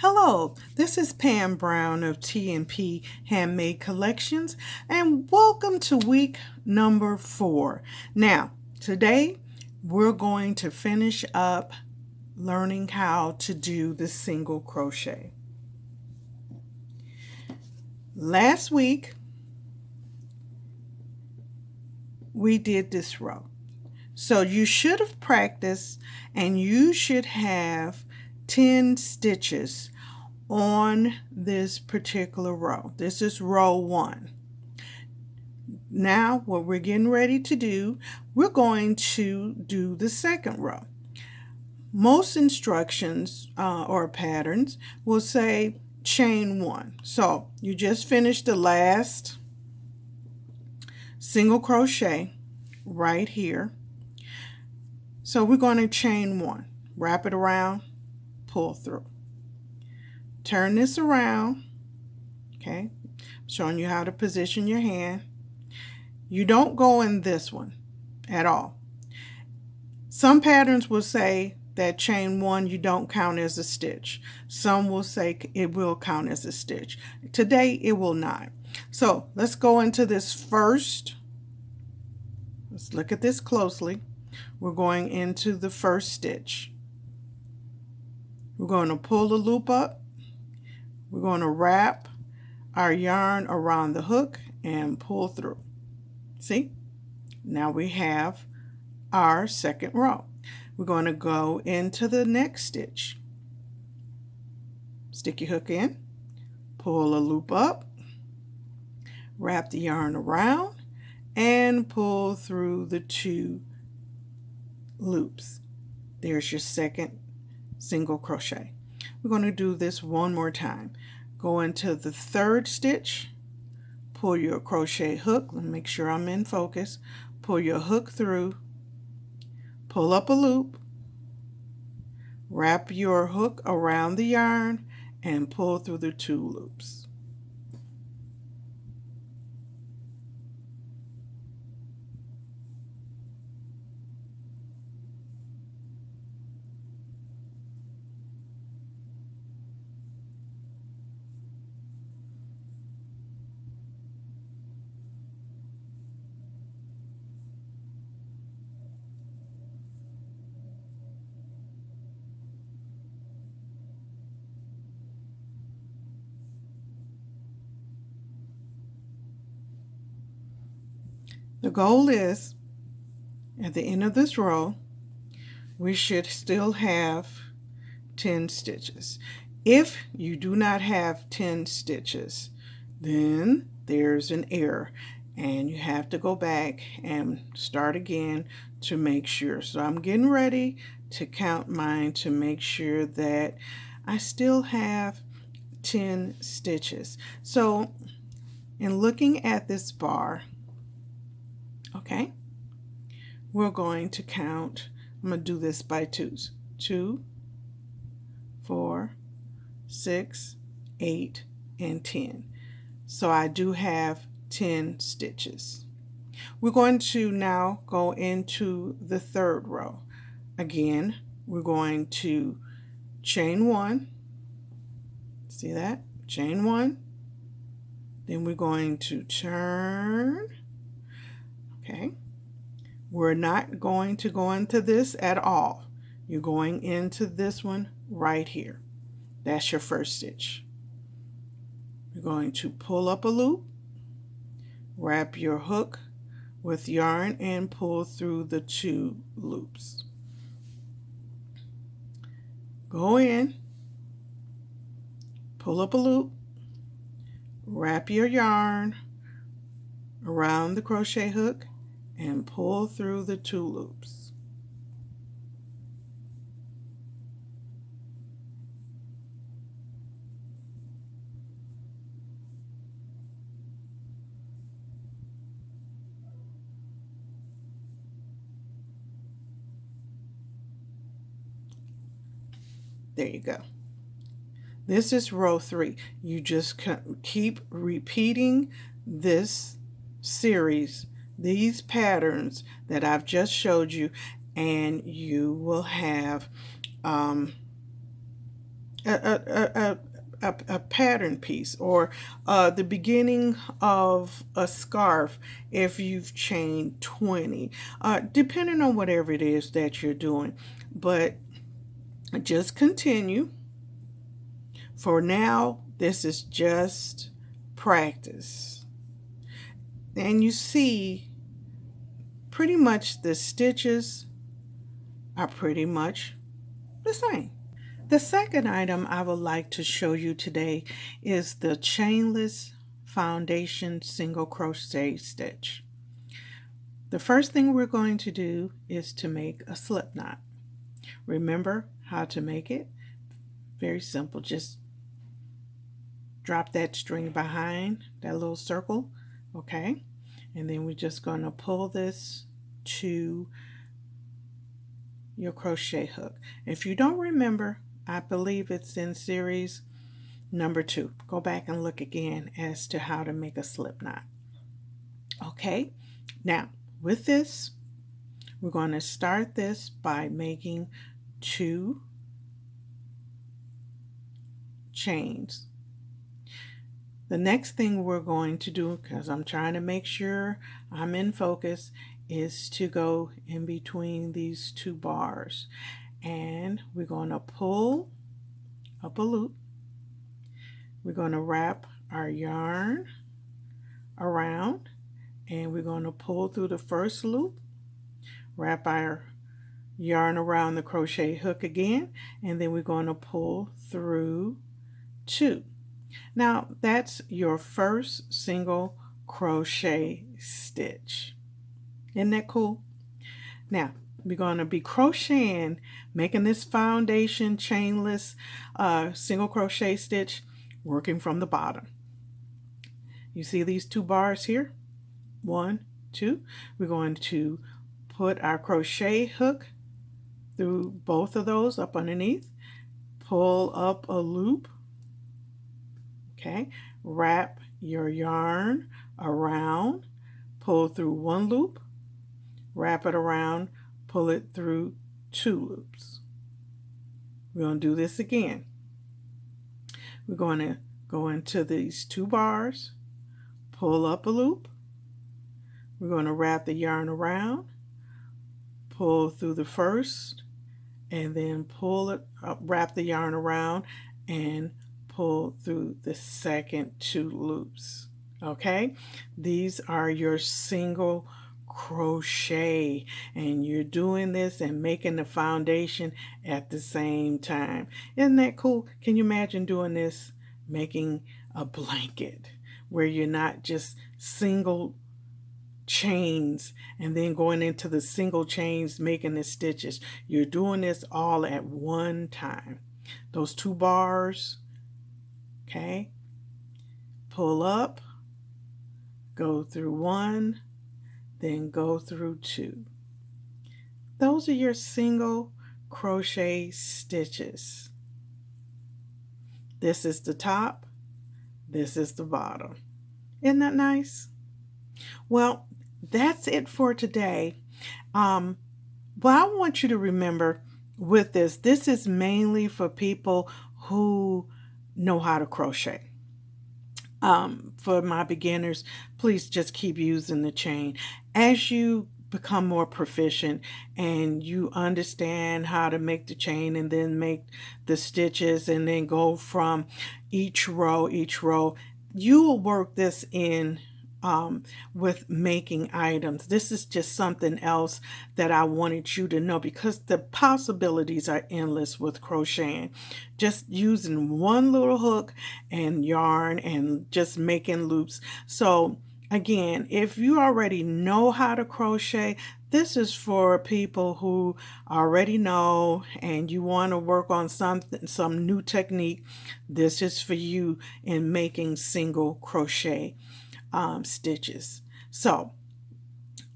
Hello, this is Pam Brown of T&P Handmade Collections, and welcome to week number 4. Now, today we're going to finish up learning how to do the single crochet. Last week we did this row. So you should have practiced and you should have 10 stitches on this particular row. This is row 1. Now what we're getting ready to do, we're going to do the second row. Most instructions or patterns will say chain 1. So you just finished the last single crochet right here. So we're going to chain 1, wrap it around, pull through. Turn this around, okay, showing you how to position your hand. You don't go in this one at all. Some patterns will say that chain 1 you don't count as a stitch. Some will say it will count as a stitch. Today it will not. So let's go into this first. Let's look at this closely. We're going into the first stitch. We're going to pull the loop up. We're going to wrap our yarn around the hook and pull through. See? Now we have our second row. We're going to go into the next stitch. Stick your hook in, pull a loop up, wrap the yarn around, and pull through the 2 loops. There's your second single crochet. We're going to do this one more time. Go into the third stitch, pull your crochet hook. Let me make sure I'm in focus. Pull your hook through, pull up a loop, wrap your hook around the yarn, and pull through the 2 loops. The goal is, at the end of this row, we should still have 10 stitches. If you do not have 10 stitches, then there's an error and you have to go back and start again to make sure. So I'm getting ready to count mine to make sure that I still have 10 stitches. So in looking at this bar, okay, we're going to count. I'm going to do this by 2s. 2, 4, 6, 8, and 10. So I do have 10 stitches. We're going to now go into the third row. Again, we're going to chain 1. See that? Chain 1. Then we're going to turn. Okay. We're not going to go into this at all. You're going into this one right here. That's your first stitch. You're going to pull up a loop, wrap your hook with yarn, and pull through the 2 loops. Go in, pull up a loop, wrap your yarn around the crochet hook, and pull through the 2 loops. There you go. This is row 3. You just keep repeating this series, these patterns that I've just showed you, and you will have a pattern piece, or the beginning of a scarf if you've chained 20, depending on whatever it is that you're doing. But just continue. For now, this is just practice. And you see, pretty much the stitches are pretty much the same. The second item I would like to show you today is the chainless foundation single crochet stitch. The first thing we're going to do is to make a slip knot. Remember how to make it? Very simple. Just drop that string behind that little circle, okay? And then we're just going to pull this to your crochet hook. If you don't remember, I believe it's in series number 2. Go back and look again as to how to make a slip knot. Okay, now with this, we're going to start this by making 2 chains. The next thing we're going to do, because I'm trying to make sure I'm in focus, is to go in between these 2 bars. And we're going to pull up a loop. We're going to wrap our yarn around, and we're going to pull through the first loop, wrap our yarn around the crochet hook again, and then we're going to pull through 2. Now that's your first single crochet stitch. Isn't that cool? Now we're going to be crocheting, making this foundation chainless single crochet stitch, working from the bottom. You see these 2 bars here? 1, 2. We're going to put our crochet hook through both of those up underneath, pull up a loop, okay, wrap your yarn around, pull through 1 loop, wrap it around, pull it through 2 loops. We're going to do this again. We're going to go into these 2 bars, pull up a loop, we're going to wrap the yarn around, pull through the first, and then pull it up, wrap the yarn around, and pull through the second 2 loops. Okay, these are your single crochet, and you're doing this and making the foundation at the same time. Isn't that cool? Can you imagine doing this, making a blanket where you're not just single chains and then going into the single chains making the stitches? You're doing this all at one time. Those 2 bars, okay, pull up, go through 1, then go through 2. Those are your single crochet stitches. This is the top, this is the bottom. Isn't that nice? Well, that's it for today. What I want you to remember with this is mainly for people who know how to crochet. For my beginners, please just keep using the chain. As you become more proficient and you understand how to make the chain and then make the stitches and then go from each row, you will work this in with making items. This is just something else that I wanted you to know, because the possibilities are endless with crocheting. Just using 1 little hook and yarn and just making loops. So again, if you already know how to crochet, this is for people who already know and you want to work on some new technique. This is for you in making single crochet stitches. So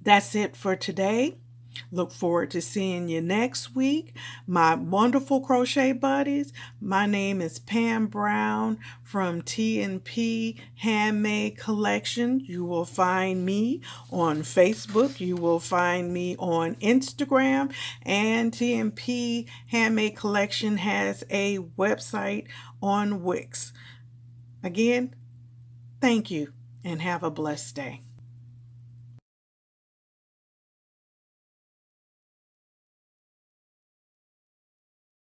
that's it for today. Look forward to seeing you next week, my wonderful crochet buddies. My name is Pam Brown from T&P Handmade Collection. You will find me on Facebook. You will find me on Instagram. And T&P Handmade Collection has a website on Wix. Again, thank you and have a blessed day.